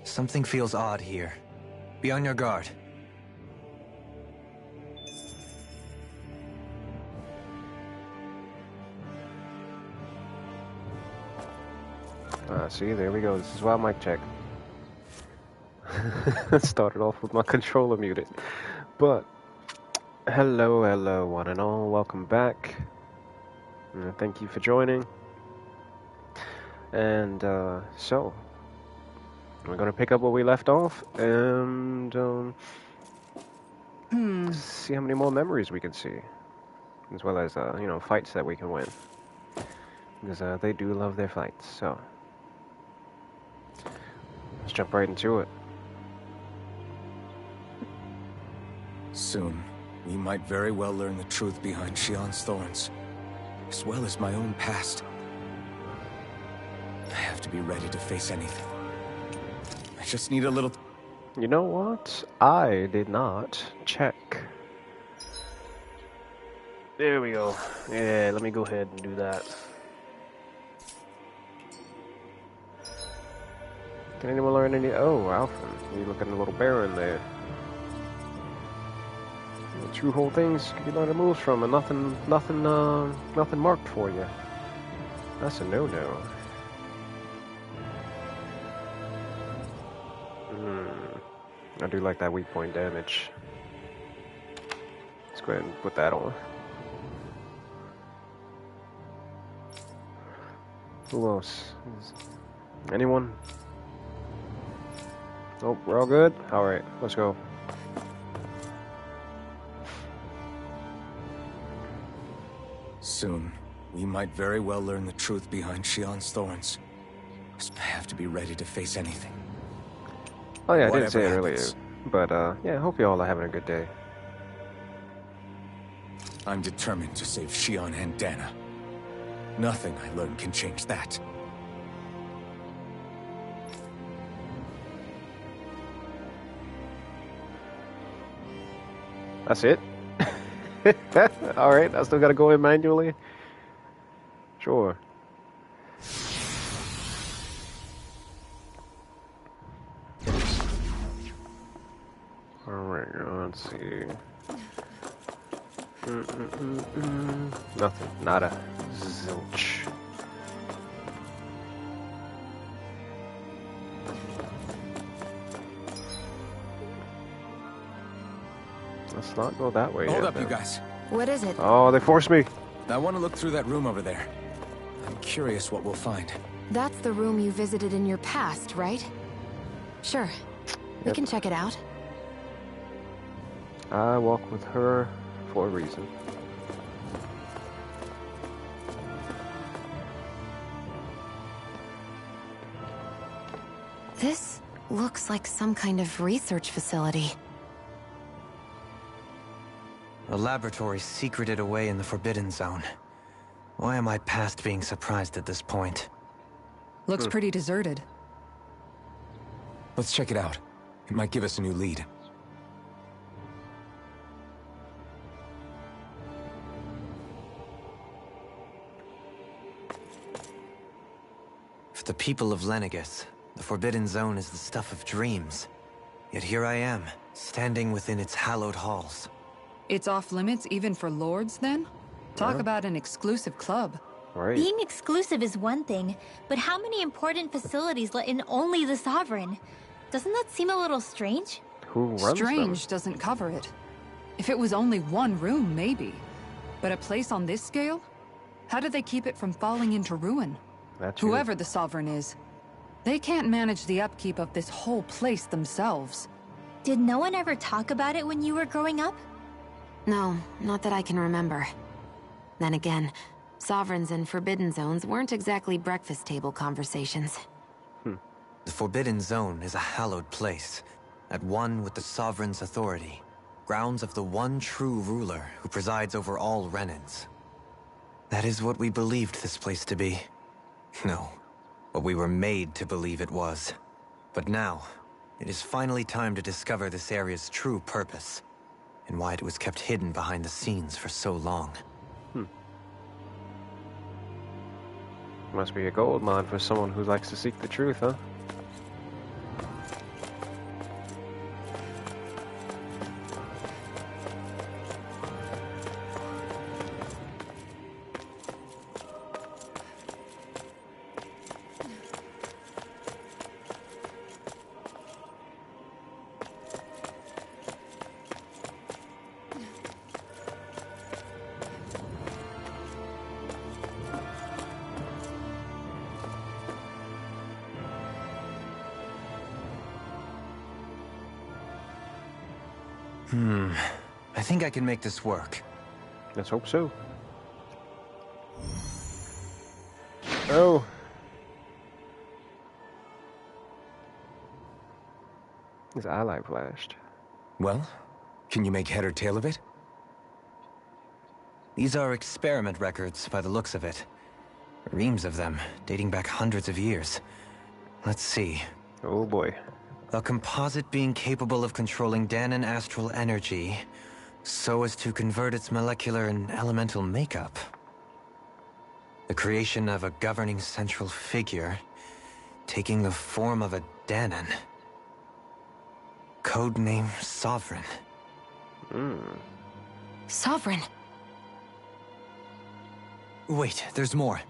Something feels odd here. Be on your guard. See, there we go. This is why mic check. Started off with my controller muted. But, hello, one and all. Welcome back. Thank you for joining. And, so, we're going to pick up where we left off and, see how many more memories we can see. As well as, fights that we can win. Because, they do love their fights, so. Let's jump right into it. Soon, we might very well learn the truth behind Shion's thorns, as well as my own past. I have to be ready to face anything. I just need a little... You know what? I did not check. There we go. Yeah, let me go ahead and do that. Can anyone learn any... Oh, Alphen. You look at the little bear in there. The true whole things can be learned moves from, and nothing marked for you. That's a no-no. I do like that weak point damage. Let's go ahead and put that on. Who else? Anyone? Oh, we're all good? Alright, let's go. Soon, we might very well learn the truth behind Shion's thorns. I have to be ready to face anything. Oh yeah, I didn't say it Whatever earlier. happens. But, yeah, I hope you all are having a good day. I'm determined to save Shion and Dana. Nothing I learn can change that. That's it? Alright, I still gotta go in manually? Sure. Alright, let's see. Nothing. Nada. Zilch. Let's not go that way. Hold yet, up, then. you guys. What is it? Oh, they forced me. I want to look through that room over there. I'm curious what we'll find. That's the room you visited in your past, right? Sure. We Yep. can check it out. I walk with her for a reason. This looks like some kind of research facility. A laboratory secreted away in the Forbidden Zone. Why am I past being surprised at this point? Looks pretty deserted. Let's check it out. It might give us a new lead. For the people of Lenegus, the Forbidden Zone is the stuff of dreams. Yet here I am, standing within its hallowed halls. It's off limits even for lords, then? Talk Yeah. about an exclusive club. Right. Being exclusive is one thing, but how many important facilities let in only the Sovereign? Doesn't that seem a little strange? Who runs Strange doesn't cover it. If it was only one room, maybe. But a place on this scale? How do they keep it from falling into ruin? them? That's you. Whoever the Sovereign is, they can't manage the upkeep of this whole place themselves. Did no one ever talk about it when you were growing up? No, not that I can remember. Then again, Sovereigns and Forbidden Zones weren't exactly breakfast table conversations. The Forbidden Zone is a hallowed place, at one with the Sovereign's authority, grounds of the one true ruler who presides over all Renans. That is what we believed this place to be. No, what we were made to believe it was. But now, it is finally time to discover this area's true purpose, and why it was kept hidden behind the scenes for so long. Must be a gold mine for someone who likes to seek the truth, huh? I think I can make this work. Let's hope so. Oh. His eye light flashed. Well, can you make head or tail of it? These are experiment records by the looks of it. Reams of them, dating back hundreds of years. Let's see. Oh boy. A composite being capable of controlling dai-N astral energy so as to convert its molecular and elemental makeup. The creation of a governing central figure taking the form of a dai-N. Codename Sovereign. Sovereign. Wait, there's more.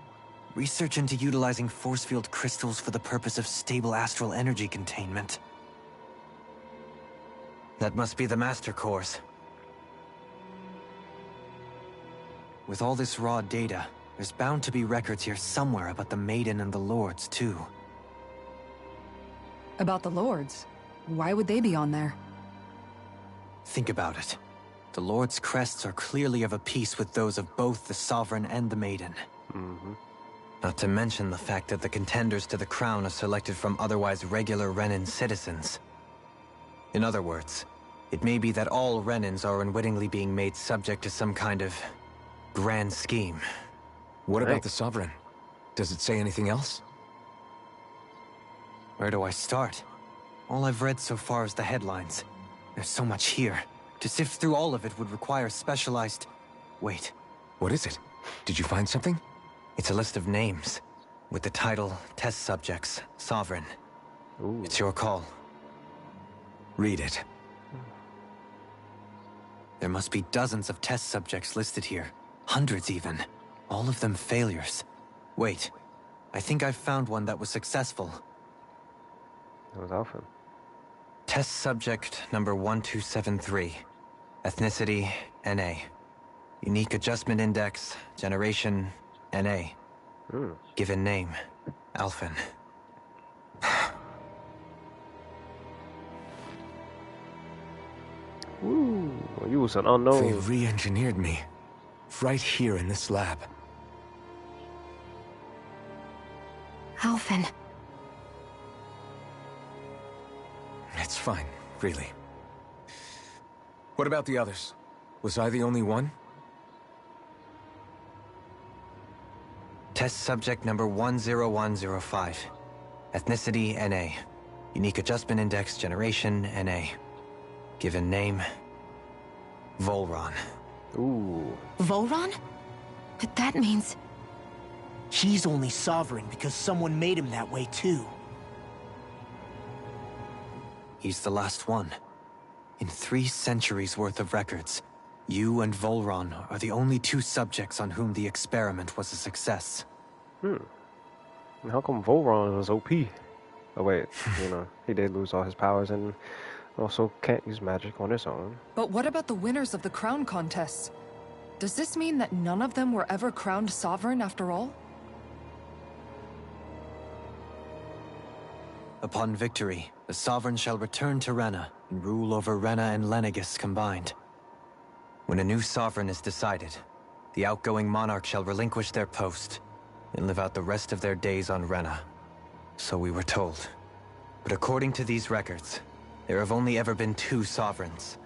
Research into utilizing force field crystals for the purpose of stable astral energy containment. That must be the Master Cores. With all this raw data, there's bound to be records here somewhere about the Maiden and the Lords, too. About the Lords? Why would they be on there? Think about it. The Lord's crests are clearly of a piece with those of both the Sovereign and the Maiden. Not to mention the fact that the contenders to the crown are selected from otherwise regular Renin citizens. In other words, it may be that all Renins are unwittingly being made subject to some kind of grand scheme. What about the Sovereign? Does it say anything else? Where do I start? All I've read so far is the headlines. There's so much here. To sift through all of it would require specialized... Wait. What is it? Did you find something? It's a list of names, with the title, Test Subjects, Sovereign. Ooh. It's your call. Read it. There must be dozens of test subjects listed here. Hundreds even. All of them failures. Wait. I think I've found one that was successful. That was Alpha. Test subject number 1273. Ethnicity, NA. Unique adjustment index, generation, NA. Given name, Alphen. Woo! You was an unknown. They re-engineered me. Right here in this lab. Alphen. It's fine, really. What about the others? Was I the only one? Test subject number 10105. Ethnicity, NA. Unique adjustment index, generation, NA. Given name, Volron. Ooh. Volron? But that means... He's only sovereign because someone made him that way too. He's the last one. In 3 centuries worth of records, you and Volron are the only 2 subjects on whom the experiment was a success. And how come Volron was OP? Oh wait, he did lose all his powers and also can't use magic on his own. But what about the winners of the crown contests? Does this mean that none of them were ever crowned sovereign after all? Upon victory, the Sovereign shall return to Rena and rule over Rena and Lenegis combined. When a new Sovereign is decided, the outgoing monarch shall relinquish their post and live out the rest of their days on Rena. So we were told. But according to these records, there have only ever been 2 Sovereigns,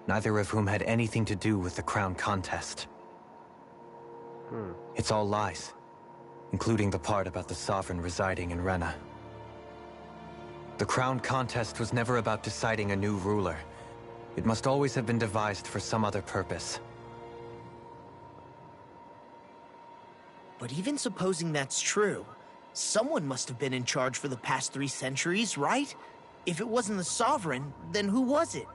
neither of whom had anything to do with the crown contest. It's all lies, including the part about the Sovereign residing in Rena. The crown contest was never about deciding a new ruler. It must always have been devised for some other purpose. But even supposing that's true, someone must have been in charge for the past 3 centuries, right? If it wasn't the Sovereign, then who was it?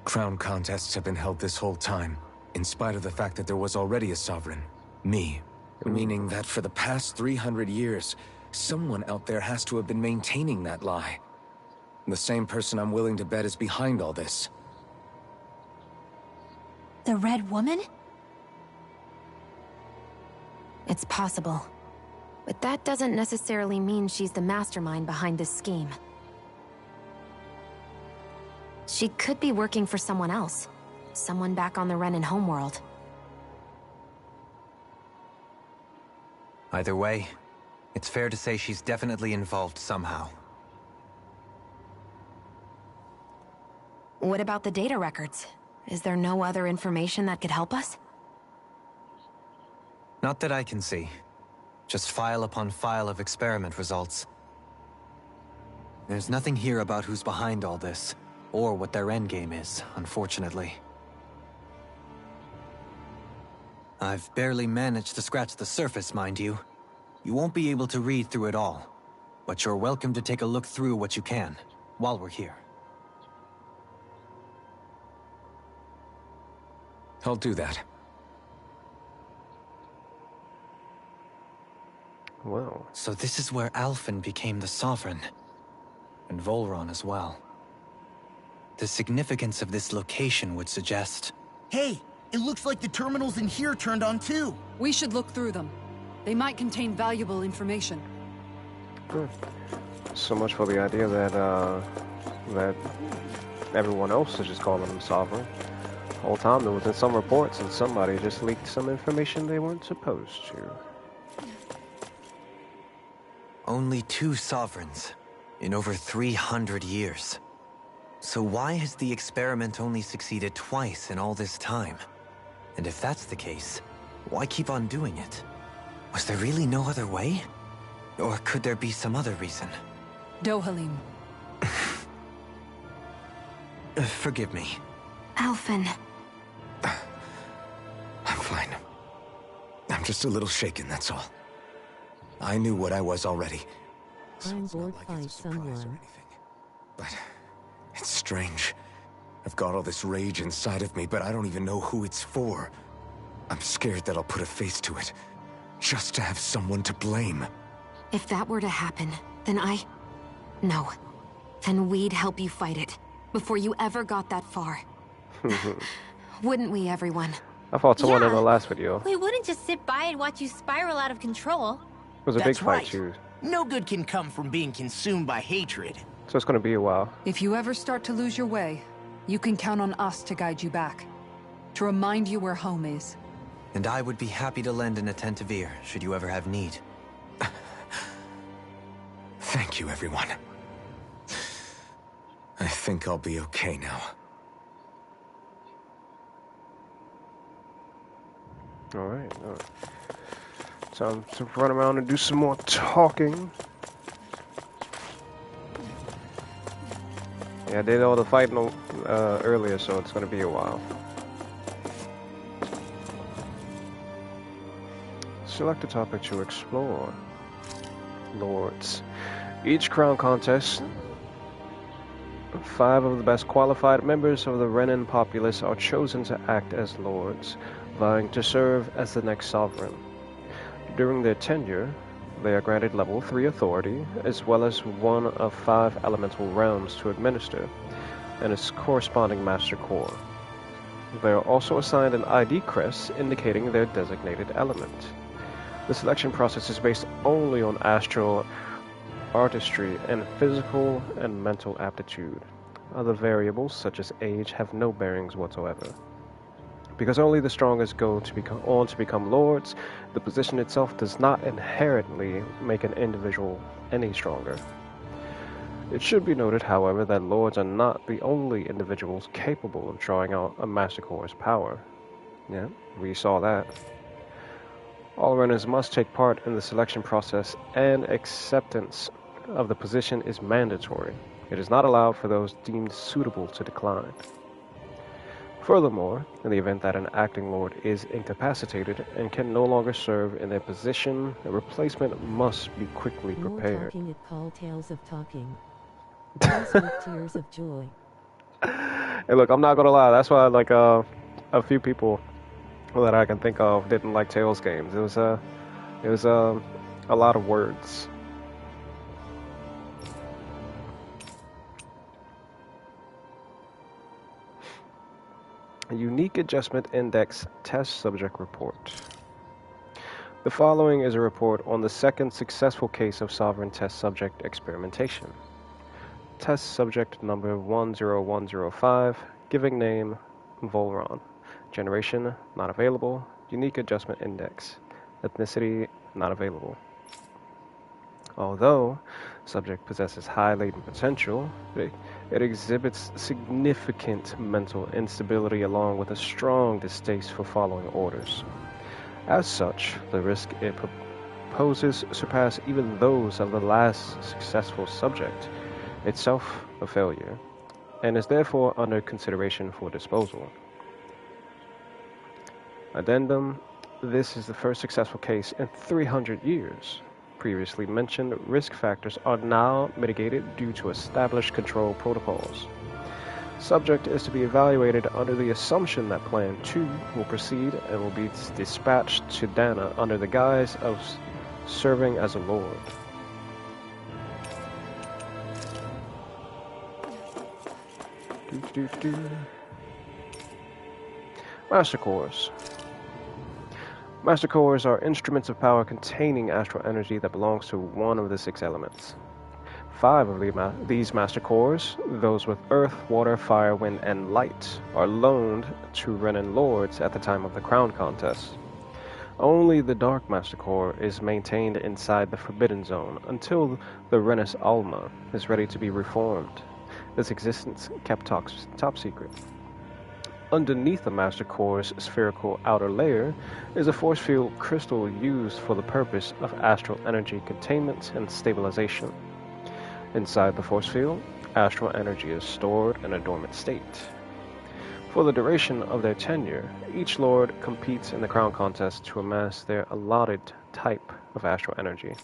Crown contests have been held this whole time, in spite of the fact that there was already a Sovereign. Me. Meaning that for the past 300 years, someone out there has to have been maintaining that lie. The same person I'm willing to bet is behind all this. The Red Woman? It's possible. But that doesn't necessarily mean she's the mastermind behind this scheme. She could be working for someone else. Someone back on the Renan homeworld. Either way, it's fair to say she's definitely involved somehow. What about the data records? Is there no other information that could help us? Not that I can see. Just file upon file of experiment results. There's nothing here about who's behind all this, or what their endgame is, unfortunately. I've barely managed to scratch the surface, mind you. You won't be able to read through it all, but you're welcome to take a look through what you can, while we're here. I'll do that. Well, So this is where Alphen became the Sovereign, and Volron as well. The significance of this location would suggest... Hey, it looks like the terminals in here turned on too. We should look through them. They might contain valuable information. good. So much for the idea that that everyone else is just calling them sovereign. The whole time there was in some reports and somebody just leaked some information they weren't supposed to. Only 2 sovereigns in over 300 years. So why has the experiment only succeeded twice in all this time? And if that's the case, why keep on doing it? Was there really no other way? Or could there be some other reason? Dohalim. Forgive me. Alphen. I'm fine. I'm just a little shaken, that's all. I knew what I was already. So I'm it's not bored like by it's a surprise or someone. anything. But it's strange. I've got all this rage inside of me, but I don't even know who it's for. I'm scared that I'll put a face to it, just to have someone to blame. If that were to happen, then No. Then we'd help you fight it, before you ever got that far. Wouldn't we, everyone? I fought someone in Yeah. the last video. We wouldn't just sit by and watch you spiral out of control. It was a big That's fight right. too. No good can come from being consumed by hatred. So it's gonna be a while. If you ever start to lose your way, you can count on us to guide you back. To remind you where home is. And I would be happy to lend an attentive ear, should you ever have need. Thank you, everyone. I think I'll be okay now. Alright. Time to run around and do some more talking. Yeah, I did all the fighting earlier, so it's gonna be a while. Select a topic to explore. Lords. Each crown contest, 5 of the best qualified members of the Renan populace are chosen to act as lords, vying to serve as the next sovereign. During their tenure, they are granted level 3 authority, as well as one of 5 elemental realms to administer, and its corresponding master core. They are also assigned an ID crest indicating their designated element. The selection process is based only on astral artistry and physical and mental aptitude. Other variables, such as age, have no bearings whatsoever. Because only the strongest go to become lords, the position itself does not inherently make an individual any stronger. It should be noted, however, that lords are not the only individuals capable of drawing out a Master Core's power. Yeah, we saw that. All runners must take part in the selection process, and acceptance of the position is mandatory. It is not allowed for those deemed suitable to decline. Furthermore, in the event that an acting lord is incapacitated and can no longer serve in their position, a replacement must be quickly More prepared. talking at call tales of talking. Tears with tears of joy. Hey, look, I'm not gonna lie. That's why, like, a few people that I can think of didn't like Tales games. It was a lot of words. A unique adjustment index test subject report. The following is a report on the second successful case of sovereign test subject experimentation. Test subject number 10105, giving name Volron. Generation not available. Unique adjustment index. Ethnicity not available. Although subject possesses high latent potential, it exhibits significant mental instability along with a strong distaste for following orders. As such, the risk it poses surpass even those of the last successful subject, itself a failure, and is therefore under consideration for disposal. Addendum: this is the first successful case in 300 years. Previously mentioned risk factors are now mitigated due to established control protocols. Subject is to be evaluated under the assumption that Plan 2 will proceed and will be dispatched to Dana under the guise of serving as a lord. Master Cores. Master Cores are instruments of power containing astral energy that belongs to one of the 6 elements. 5 of these Master Cores, those with earth, water, fire, wind, and light, are loaned to Renan Lords at the time of the Crown Contest. Only the Dark Master Core is maintained inside the Forbidden Zone until the Renis Alma is ready to be reformed, its existence kept top secret. Underneath the Master Core's spherical outer layer is a force field crystal used for the purpose of astral energy containment and stabilization. Inside the force field, astral energy is stored in a dormant state. For the duration of their tenure, each lord competes in the Crown Contest to amass their allotted type of astral energy.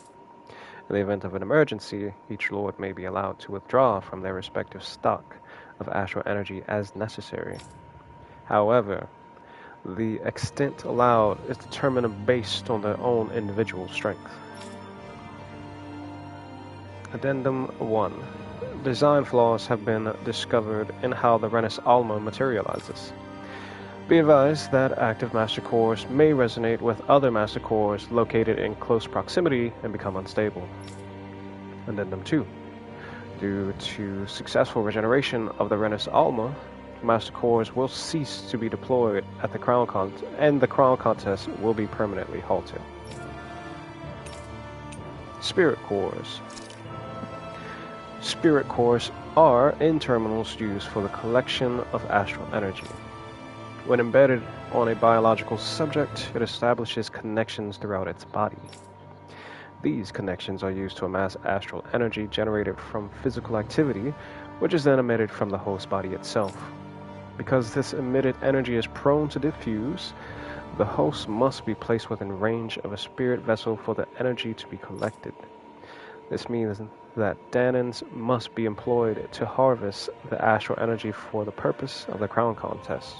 In the event of an emergency, each lord may be allowed to withdraw from their respective stock of astral energy as necessary. However, the extent allowed is determined based on their own individual strength. Addendum 1. Design flaws have been discovered in how the Renis Alma materializes. Be advised that active Master Cores may resonate with other Master Cores located in close proximity and become unstable. Addendum 2. Due to successful regeneration of the Renis Alma, Master Cores will cease to be deployed at the Crown Contest, and the Crown Contest will be permanently halted. Spirit Cores. Spirit Cores are N-terminals used for the collection of astral energy. When embedded on a biological subject, it establishes connections throughout its body. These connections are used to amass astral energy generated from physical activity, which is then emitted from the host body itself. Because this emitted energy is prone to diffuse, the host must be placed within range of a spirit vessel for the energy to be collected. This means that Danans must be employed to harvest the astral energy for the purpose of the Crown Contest.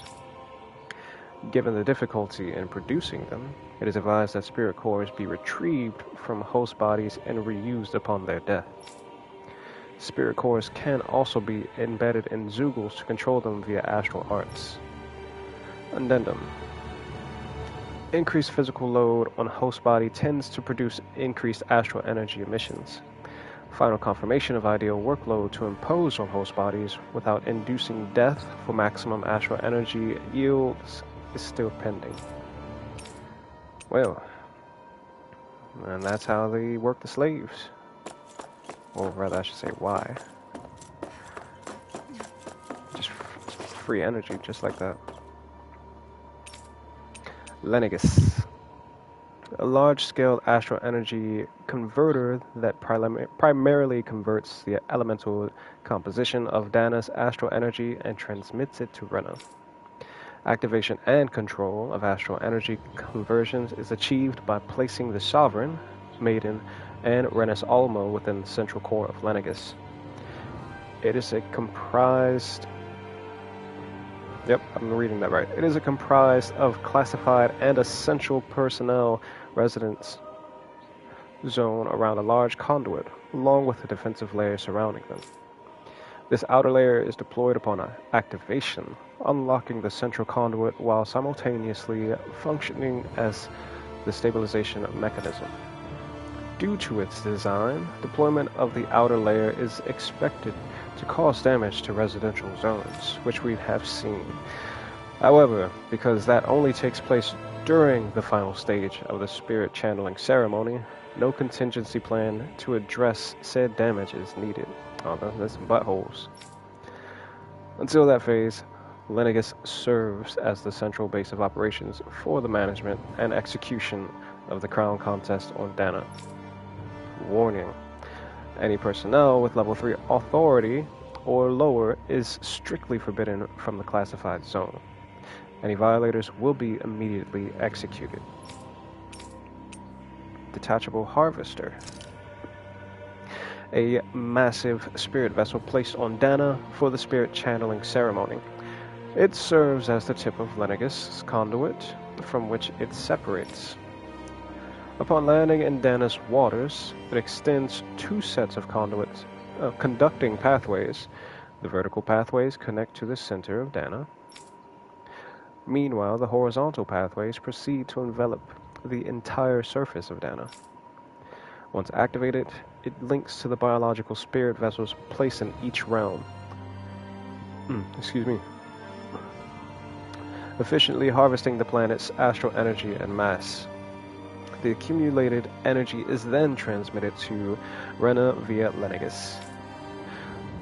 Given the difficulty in producing them, it is advised that spirit cores be retrieved from host bodies and reused upon their death. Spirit cores can also be embedded in Zeugles to control them via astral arts. Addendum. Increased physical load on host body tends to produce increased astral energy emissions. Final confirmation of ideal workload to impose on host bodies without inducing death for maximum astral energy yields is still pending. Well, and that's how they work the slaves. Or rather, I should say, why. Just free energy, just like that. Lenegus. A large-scale astral energy converter that primarily converts the elemental composition of Dana's astral energy and transmits it to Rena. Activation and control of astral energy conversions is achieved by placing the Sovereign, Maiden, and Renis Alma within the central core of Lenegus. It is a comprised... Yep, I'm reading that right. It is a comprised of classified and essential personnel residence zone around a large conduit, along with a defensive layer surrounding them. This outer layer is deployed upon activation, unlocking the central conduit while simultaneously functioning as the stabilization mechanism. Due to its design, deployment of the outer layer is expected to cause damage to residential zones, which we have seen. However, because that only takes place during the final stage of the spirit channeling ceremony, no contingency plan to address said damage is needed. Oh, there's some buttholes. Until that phase, Lenegis serves as the central base of operations for the management and execution of the crown contest on Dana. Warning: any personnel with level 3 authority or lower is strictly forbidden from the classified zone. Any violators will be immediately executed. Detachable Harvester. A massive spirit vessel placed on Dana for the spirit channeling ceremony. It serves as the tip of Lenegis' conduit from which it separates. Upon landing in Dana's waters, it extends 2 sets of conduits, conducting pathways. The vertical pathways connect to the center of Dana. Meanwhile, the horizontal pathways proceed to envelop the entire surface of Dana. Once activated, it links to the biological spirit vessels placed in each realm. Efficiently harvesting the planet's astral energy and mass. The accumulated energy is then transmitted to Rena via Lenegis.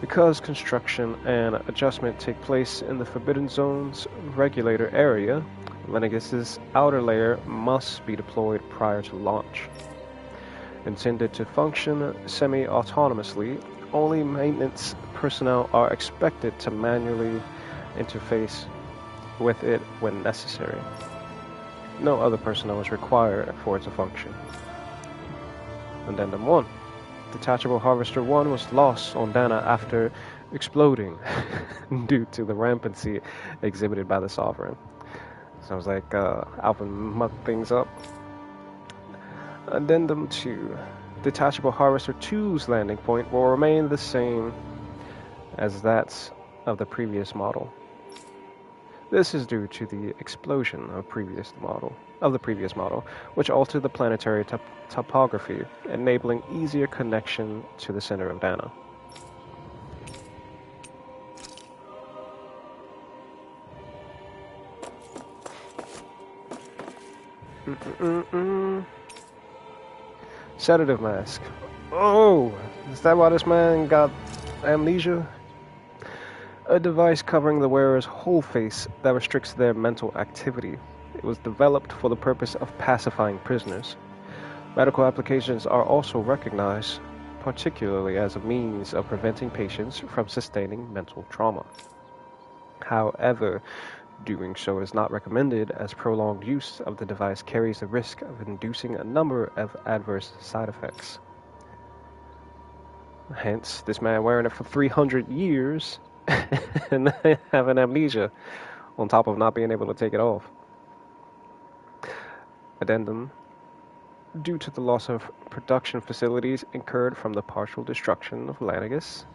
Because construction and adjustment take place in the Forbidden Zone's regulator area, Lenegis' outer layer must be deployed prior to launch. Intended to function semi-autonomously, only maintenance personnel are expected to manually interface with it when necessary. No other personnel is required for it to function. Addendum 1. Detachable Harvester 1 was lost on Dana after exploding due to the rampancy exhibited by the Sovereign. Sounds like Alvin mucked things up. Addendum 2. Detachable Harvester 2's landing point will remain the same as that of the previous model. This is due to the explosion of the previous model, which altered the planetary topography, enabling easier connection to the center of Dana. Sedative mask. Oh, is that why this man got amnesia? A device covering the wearer's whole face that restricts their mental activity. It was developed for the purpose of pacifying prisoners. Medical applications are also recognized, particularly as a means of preventing patients from sustaining mental trauma. However, doing so is not recommended, as prolonged use of the device carries the risk of inducing a number of adverse side effects. Hence, this man wearing it for 300 years and having amnesia, on top of not being able to take it off. Addendum. Due to the loss of production facilities incurred from the partial destruction of Lenegis,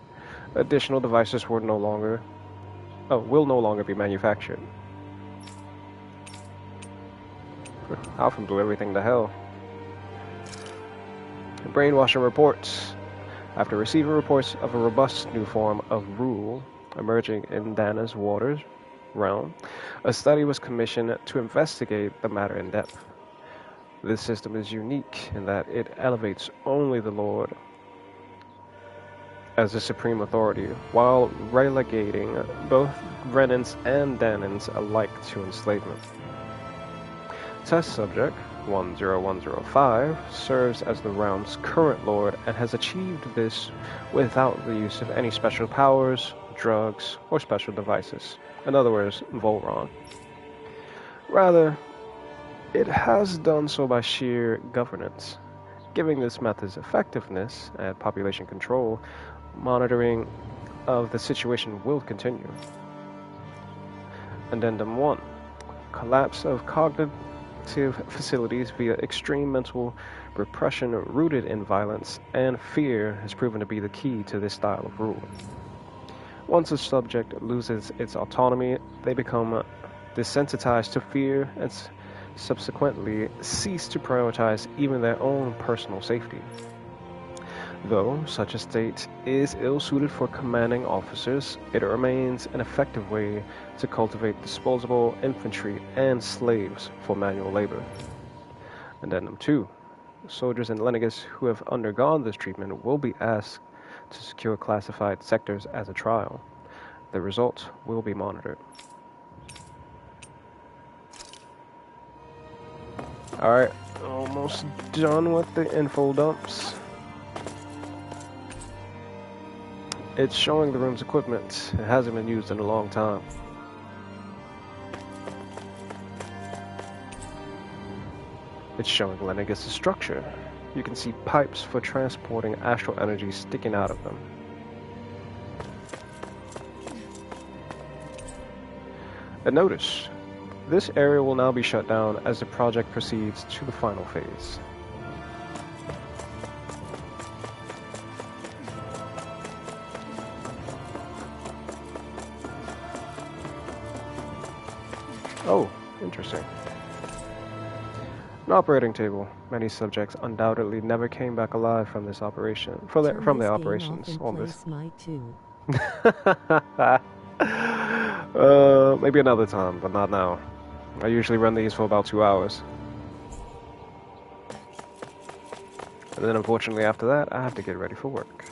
additional devices will no longer be manufactured. Alpha blew everything to hell. Brainwashing reports. After receiving reports of a robust new form of rule emerging in Dana's waters realm, a study was commissioned to investigate the matter in depth. This system is unique in that it elevates only the Lord as the supreme authority, while relegating both Renans and Danans alike to enslavement. Test subject 10105 serves as the realm's current lord and has achieved this without the use of any special powers, drugs, or special devices. In other words, Volron. Rather, it has done so by sheer governance. Giving this method's effectiveness at population control, monitoring of the situation will continue. Addendum 1. Collapse of cognitive facilities via extreme mental repression rooted in violence and fear has proven to be the key to this style of rule. Once a subject loses its autonomy, they become desensitized to fear and subsequently cease to prioritize even their own personal safety. Though such a state is ill-suited for commanding officers, it remains an effective way to cultivate disposable infantry and slaves for manual labor. Addendum 2. Soldiers in Lenegis who have undergone this treatment will be asked to secure classified sectors as a trial. The results will be monitored. Alright, almost done with the info dumps. It's showing the room's equipment. It hasn't been used in a long time. It's showing Lenegis' structure. You can see pipes for transporting astral energy sticking out of them. And notice, this area will now be shut down as the project proceeds to the final phase. Oh, interesting. An operating table. Many subjects undoubtedly never came back alive from this operation, from their operations on this. Maybe another time, but not now. I usually run these for about 2 hours. And then unfortunately after that, I have to get ready for work.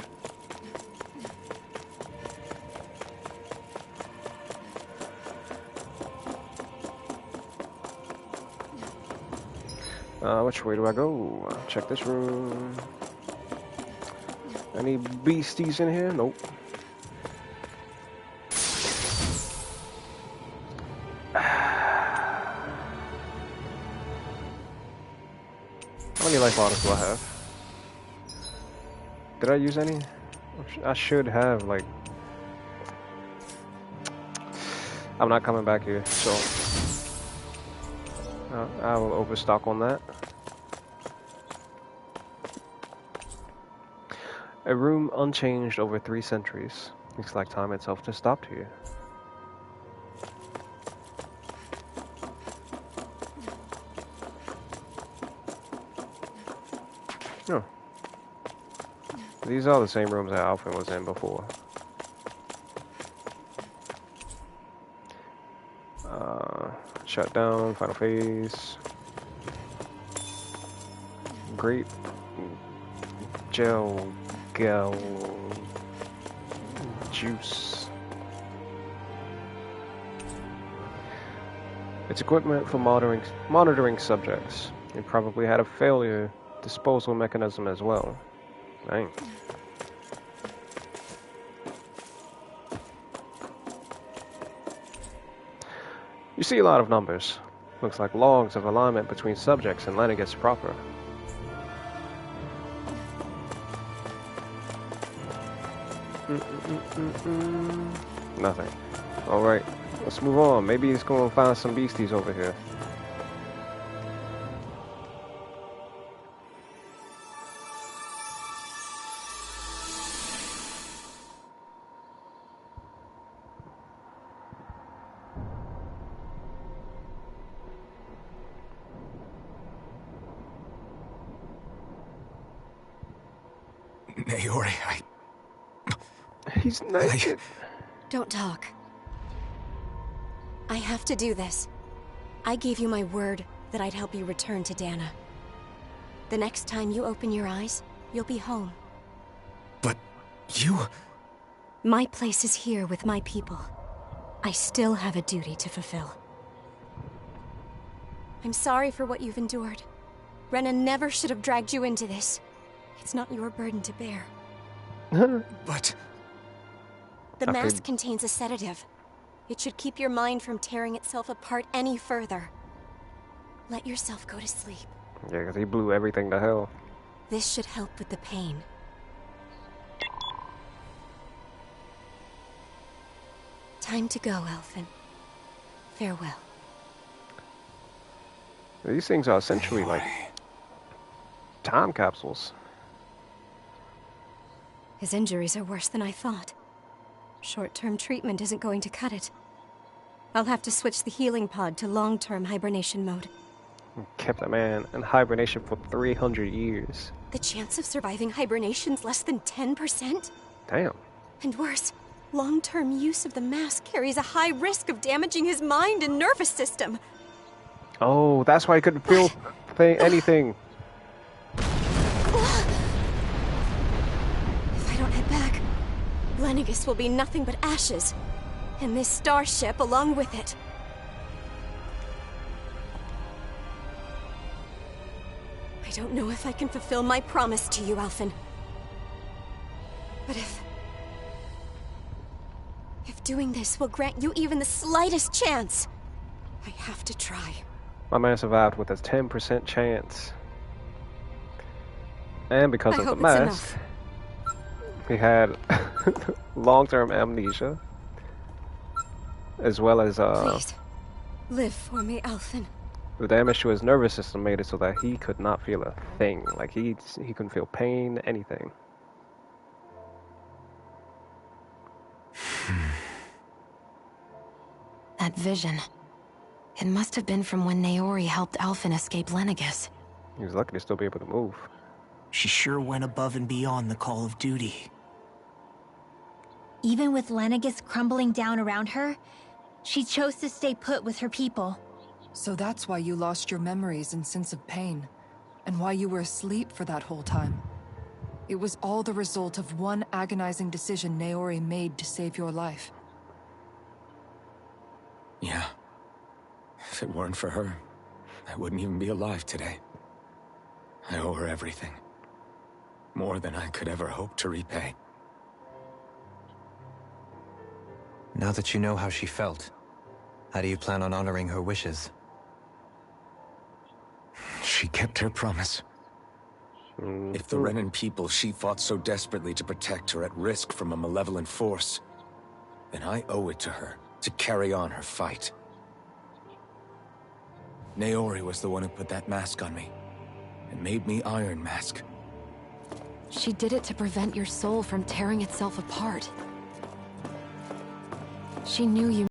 Which way do I go? Check this room. Any beasties in here? Nope. How many life bottles do I have? Did I use any? I should have, like... I'm not coming back here, so... I will overstock on that. A room unchanged over 3 centuries. Looks like time itself just stopped here. Oh. These are the same rooms that Alfred was in before. Shut down, final phase. Grape. Gel. Juice. It's equipment for monitoring subjects. It probably had a failure disposal mechanism as well. Dang. You see a lot of numbers. Looks like logs of alignment between subjects and Lenegis proper. Nothing. Alright, let's move on. Maybe he's going to find some beasties over here. Naori, He's naked. Don't talk. I have to do this. I gave you my word that I'd help you return to Dana. The next time you open your eyes, you'll be home. But you... My place is here with my people. I still have a duty to fulfill. I'm sorry for what you've endured. Renan never should have dragged you into this. It's not your burden to bear. But... The mask contains a sedative. It should keep your mind from tearing itself apart any further. Let yourself go to sleep. Yeah, because he blew everything to hell. This should help with the pain. Time to go, Elfin. Farewell. These things are essentially like time capsules. His injuries are worse than I thought. Short-term treatment isn't going to cut it. I'll have to switch the healing pod to long-term hibernation mode. Kept that man in hibernation for 300 years. The chance of surviving hibernation's less than 10%? Damn. And worse, long-term use of the mask carries a high risk of damaging his mind and nervous system. Oh, that's why he couldn't feel anything. If I don't head back, Lennigus will be nothing but ashes. And this starship along with it. I don't know if I can fulfill my promise to you, Alphen. But if doing this will grant you even the slightest chance, I have to try. My man survived with a 10% chance. And because of the mask, he had long-term amnesia, as well as Please, live for me, Alphen. The damage to his nervous system made it so that he could not feel a thing. Like he couldn't feel pain, anything. That vision. It must have been from when Naori helped Alphen escape Lennigus. He was lucky to still be able to move. She sure went above and beyond the call of duty. Even with Lennigus crumbling down around her, she chose to stay put with her people. So that's why you lost your memories and sense of pain, and why you were asleep for that whole time. It was all the result of one agonizing decision Naori made to save your life. Yeah. If it weren't for her, I wouldn't even be alive today. I owe her everything. More than I could ever hope to repay. Now that you know how she felt, how do you plan on honoring her wishes? She kept her promise. If the Renan people she fought so desperately to protect are at risk from a malevolent force, then I owe it to her to carry on her fight. Naori was the one who put that mask on me, and made me Iron Mask. She did it to prevent your soul from tearing itself apart. She knew you